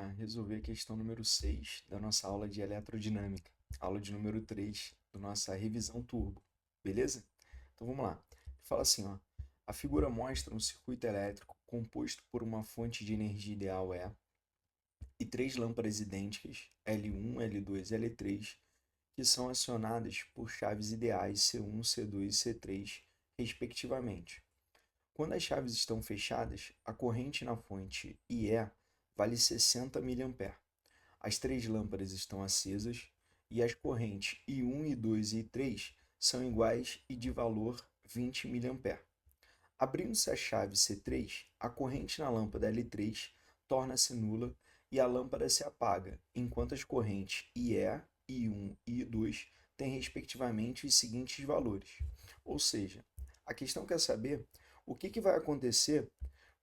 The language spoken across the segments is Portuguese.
resolver a questão número 6 da nossa aula de eletrodinâmica, aula de número 3 da nossa revisão turbo, beleza? Então vamos lá. Fala assim, ó, a figura mostra um circuito elétrico composto por uma fonte de energia ideal E e três lâmpadas idênticas, L1, L2 e L3, que são acionadas por chaves ideais C1, C2 e C3, respectivamente. Quando as chaves estão fechadas, a corrente na fonte IE vale 60 mA. As três lâmpadas estão acesas e as correntes I1, I2 e I3 são iguais e de valor 20 mA. Abrindo-se a chave C3, a corrente na lâmpada L3 torna-se nula e a lâmpada se apaga, enquanto as correntes IE, I1 e I2 têm respectivamente os seguintes valores. Ou seja, a questão quer saber o que vai acontecer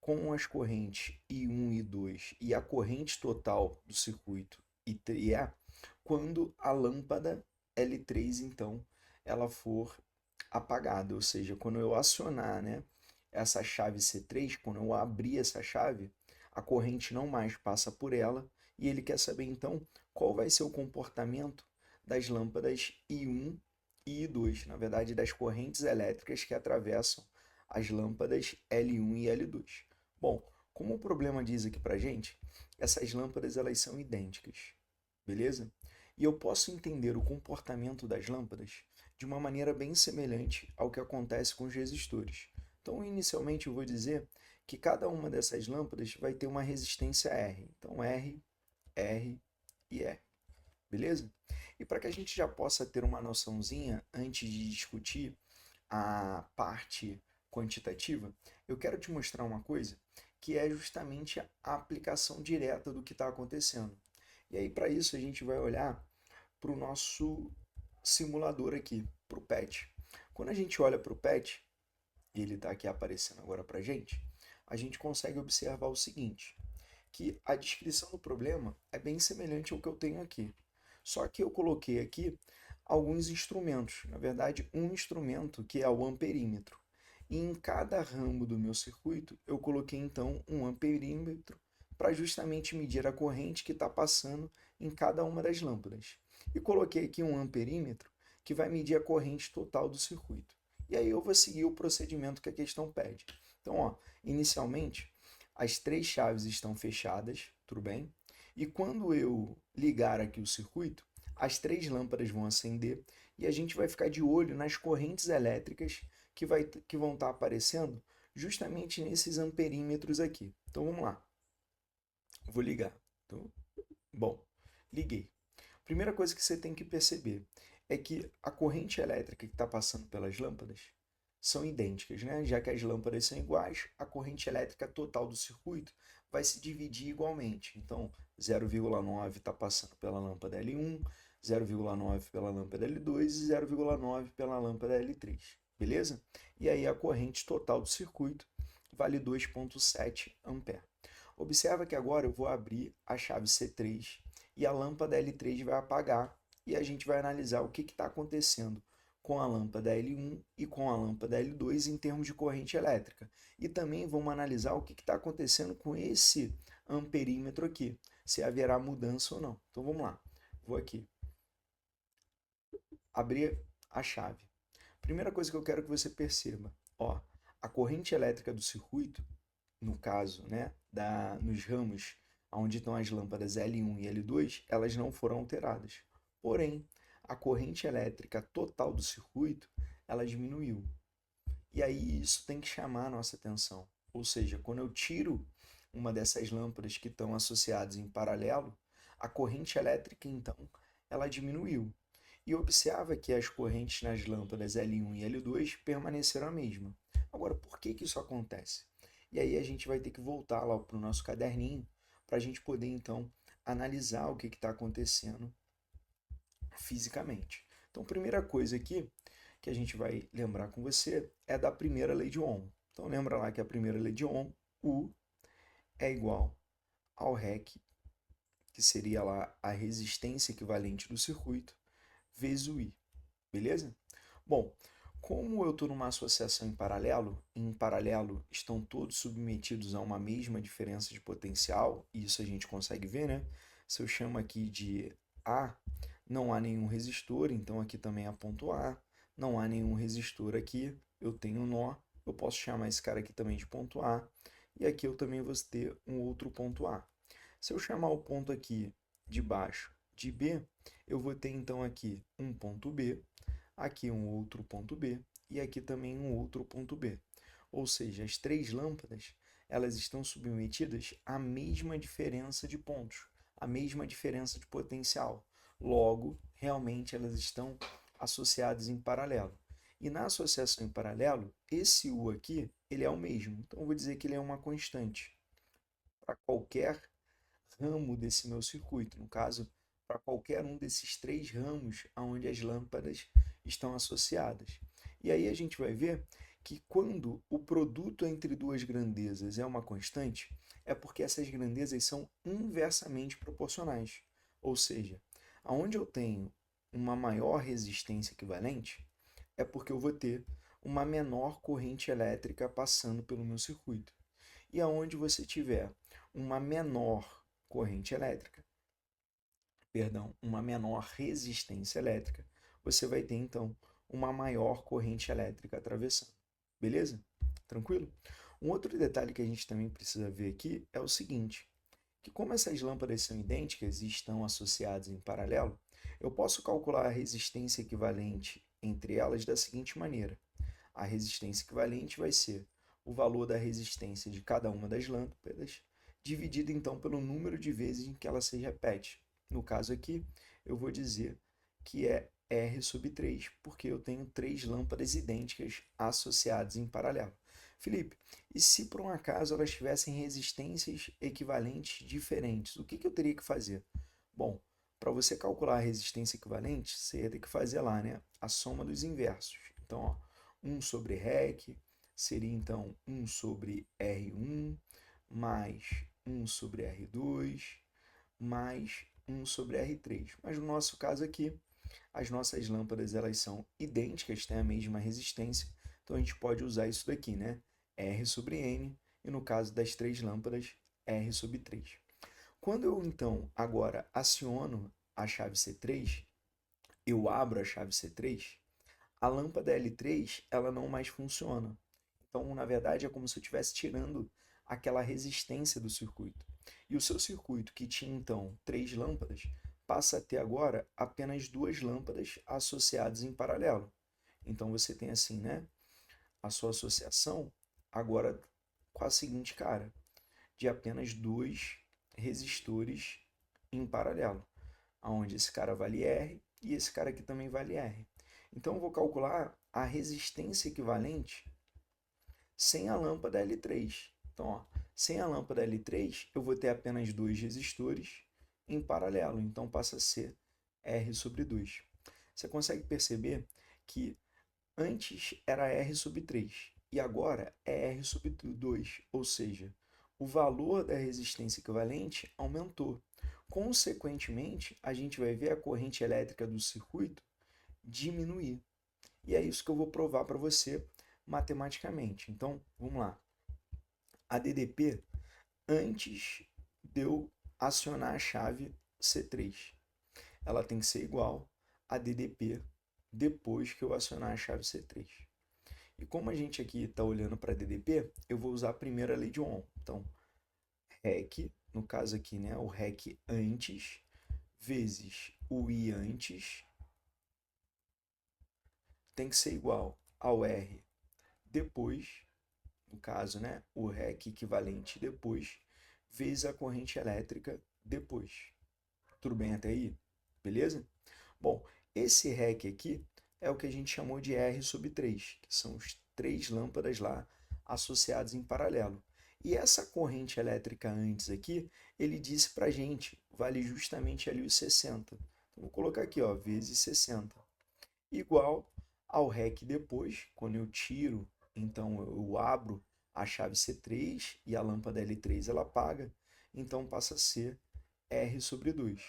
com as correntes I1 e I2 e a corrente total do circuito IE quando a lâmpada L3, então, ela for apagada, ou seja, quando eu acionar, né, essa chave C3, quando eu abrir essa chave, a corrente não mais passa por ela e ele quer saber então qual vai ser o comportamento das lâmpadas I1 e I2, na verdade das correntes elétricas que atravessam as lâmpadas L1 e L2. Bom, como o problema diz aqui pra gente, essas lâmpadas elas são idênticas, beleza? E eu posso entender o comportamento das lâmpadas de uma maneira bem semelhante ao que acontece com os resistores. Então, inicialmente, eu vou dizer que cada uma dessas lâmpadas vai ter uma resistência R. Então, R, R e R. Beleza? E para que a gente já possa ter uma noçãozinha antes de discutir a parte quantitativa, eu quero te mostrar uma coisa que é justamente a aplicação direta do que está acontecendo. E aí, para isso, a gente vai olhar para o nosso simulador aqui, para o PET. Quando a gente olha para o PET, e ele está aqui aparecendo agora para a gente consegue observar o seguinte, que a descrição do problema é bem semelhante ao que eu tenho aqui. Só que eu coloquei aqui alguns instrumentos, na verdade um instrumento que é o amperímetro. E em cada ramo do meu circuito eu coloquei então um amperímetro para justamente medir a corrente que está passando em cada uma das lâmpadas. E coloquei aqui um amperímetro que vai medir a corrente total do circuito. E aí eu vou seguir o procedimento que a questão pede. Então, ó, inicialmente, as três chaves estão fechadas, tudo bem? E quando eu ligar aqui o circuito, as três lâmpadas vão acender e a gente vai ficar de olho nas correntes elétricas que vão estar aparecendo justamente nesses amperímetros aqui. Então vamos lá, vou ligar. Então, bom, liguei. Primeira coisa que você tem que perceber é que a corrente elétrica que está passando pelas lâmpadas são idênticas, né? Já que as lâmpadas são iguais, a corrente elétrica total do circuito vai se dividir igualmente. Então, 0,9 está passando pela lâmpada L1, 0,9 pela lâmpada L2 e 0,9 pela lâmpada L3, beleza? E aí a corrente total do circuito vale 2,7 A. Observa que agora eu vou abrir a chave C3 e a lâmpada L3 vai apagar e a gente vai analisar o que está acontecendo com a lâmpada L1 e com a lâmpada L2 em termos de corrente elétrica. E também vamos analisar o que está acontecendo com esse amperímetro aqui, se haverá mudança ou não. Então vamos lá, vou aqui abrir a chave. Primeira coisa que eu quero que você perceba, ó, a corrente elétrica do circuito, no caso, né, nos ramos onde estão as lâmpadas L1 e L2, elas não foram alteradas. Porém, a corrente elétrica total do circuito, ela diminuiu. E aí isso tem que chamar a nossa atenção. Ou seja, quando eu tiro uma dessas lâmpadas que estão associadas em paralelo, a corrente elétrica, então, ela diminuiu. E observa que as correntes nas lâmpadas L1 e L2 permaneceram a mesma. Agora, por que isso acontece? E aí a gente vai ter que voltar lá para o nosso caderninho para a gente poder, então, analisar o que está acontecendo fisicamente. Então, primeira coisa aqui que a gente vai lembrar com você é da primeira lei de Ohm. Então, lembra lá que a primeira lei de Ohm, U é igual ao REC, que seria lá a resistência equivalente do circuito, vezes o I, beleza? Bom, Como eu estou numa associação em paralelo estão todos submetidos a uma mesma diferença de potencial, e isso a gente consegue ver, né? Se eu chamo aqui de A, não há nenhum resistor, então aqui também é ponto A, não há nenhum resistor aqui, eu tenho um nó, eu posso chamar esse cara aqui também de ponto A, e aqui eu também vou ter um outro ponto A. Se eu chamar o ponto aqui de baixo de B, eu vou ter então aqui um ponto B, aqui um outro ponto B e aqui também um outro ponto B. Ou seja, as três lâmpadas, elas estão submetidas à mesma diferença de pontos, à mesma diferença de potencial. Logo, realmente elas estão associadas em paralelo. E na associação em paralelo, esse U aqui, ele é o mesmo. Então, eu vou dizer que ele é uma constante para qualquer ramo desse meu circuito. No caso, para qualquer um desses três ramos onde as lâmpadas estão associadas. E aí a gente vai ver que quando o produto entre duas grandezas é uma constante, é porque essas grandezas são inversamente proporcionais. Ou seja, aonde eu tenho uma maior resistência equivalente, é porque eu vou ter uma menor corrente elétrica passando pelo meu circuito. E aonde você tiver uma menor corrente elétrica, uma menor resistência elétrica, você vai ter então uma maior corrente elétrica atravessando. Beleza? Tranquilo? Um outro detalhe que a gente também precisa ver aqui é o seguinte, que como essas lâmpadas são idênticas e estão associadas em paralelo, eu posso calcular a resistência equivalente entre elas da seguinte maneira. A resistência equivalente vai ser o valor da resistência de cada uma das lâmpadas, dividido então pelo número de vezes em que ela se repete. No caso aqui, eu vou dizer que é R sobre 3, porque eu tenho três lâmpadas idênticas associadas em paralelo. Felipe, e se por um acaso elas tivessem resistências equivalentes diferentes, o que eu teria que fazer? Bom, para você calcular a resistência equivalente, você ia ter que fazer lá, né, a soma dos inversos. Então, ó, 1 sobre REC seria então 1 sobre R1 mais 1 sobre R2 mais 1 sobre R3. Mas no nosso caso aqui, as nossas lâmpadas elas são idênticas, têm a mesma resistência, então a gente pode usar isso daqui, né? R sobre N, e no caso das três lâmpadas, R sobre 3. Quando eu então agora aciono a chave C3, eu abro a chave C3, a lâmpada L3 ela não mais funciona. Então, na verdade, é como se eu estivesse tirando aquela resistência do circuito. E o seu circuito, que tinha então três lâmpadas, passa a ter agora apenas duas lâmpadas associadas em paralelo. Então você tem assim, né, a sua associação agora com a seguinte cara, de apenas dois resistores em paralelo, onde esse cara vale R e esse cara aqui também vale R. Então eu vou calcular a resistência equivalente sem a lâmpada L3. Então, ó, sem a lâmpada L3, eu vou ter apenas dois resistores em paralelo, então passa a ser R sobre 2. Você consegue perceber que antes era R sobre 3 e agora é R sobre 2, ou seja, o valor da resistência equivalente aumentou. Consequentemente, a gente vai ver a corrente elétrica do circuito diminuir. E é isso que eu vou provar para você matematicamente. Então, vamos lá. A DDP, antes de eu acionar a chave C3, ela tem que ser igual a DDP depois que eu acionar a chave C3. E como a gente aqui está olhando para DDP, eu vou usar a primeira lei de Ohm. Então, REC, no caso aqui, né, o REC antes, vezes o I antes, tem que ser igual ao R depois, no caso, né, o REC equivalente depois, vezes a corrente elétrica depois. Tudo bem até aí? Beleza? Bom, esse REC aqui é o que a gente chamou de R sobre 3, que são os três lâmpadas lá associadas em paralelo. E essa corrente elétrica antes aqui, ele disse para a gente, vale justamente ali os 60. Então, vou colocar aqui, ó, vezes 60. Igual ao REC depois, quando eu tiro, então eu abro a chave C3 e a lâmpada L3 ela apaga, então passa a ser R sobre 2.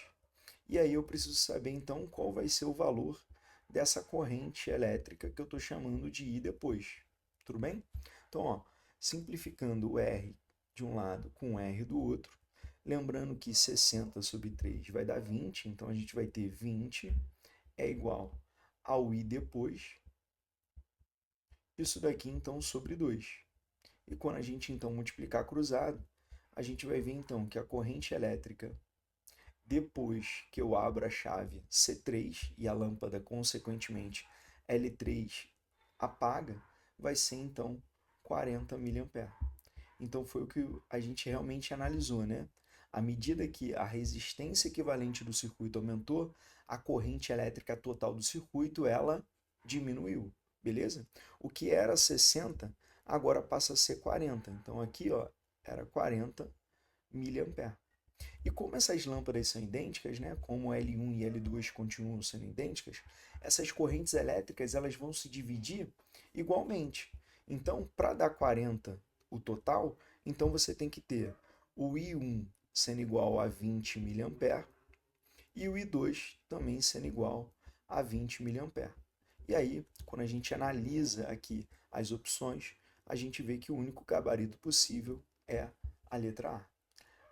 E aí eu preciso saber então qual vai ser o valor dessa corrente elétrica que eu estou chamando de I depois. Tudo bem? Então, ó, simplificando o R de um lado com o R do outro, lembrando que 60 sobre 3 vai dar 20, então a gente vai ter 20 é igual ao I depois, isso daqui então sobre 2. E quando a gente então multiplicar cruzado, a gente vai ver então que a corrente elétrica, depois que eu abro a chave C3 e a lâmpada consequentemente L3 apaga, vai ser então 40 mA. Então foi o que a gente realmente analisou, né? À medida que a resistência equivalente do circuito aumentou, a corrente elétrica total do circuito ela diminuiu, beleza? O que era 60 agora passa a ser 40. Então aqui, ó, era 40 mA. E como essas lâmpadas são idênticas, né, como L1 e L2 continuam sendo idênticas, essas correntes elétricas elas vão se dividir igualmente. Então, para dar 40 o total, então você tem que ter o I1 sendo igual a 20 mA e o I2 também sendo igual a 20 mA. E aí, quando a gente analisa aqui as opções, a gente vê que o único gabarito possível é a letra A.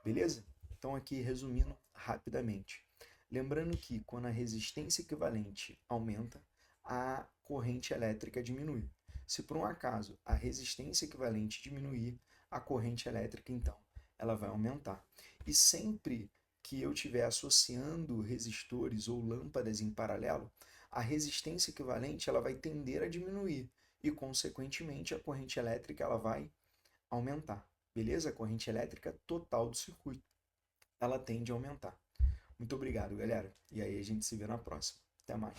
Beleza? Então, aqui resumindo rapidamente. Lembrando que quando a resistência equivalente aumenta, a corrente elétrica diminui. Se por um acaso a resistência equivalente diminuir, a corrente elétrica, então, ela vai aumentar. E sempre que eu estiver associando resistores ou lâmpadas em paralelo, a resistência equivalente ela vai tender a diminuir e, consequentemente, a corrente elétrica ela vai aumentar. Beleza? A corrente elétrica total do circuito ela tende a aumentar. Muito obrigado, galera. E aí a gente se vê na próxima. Até mais.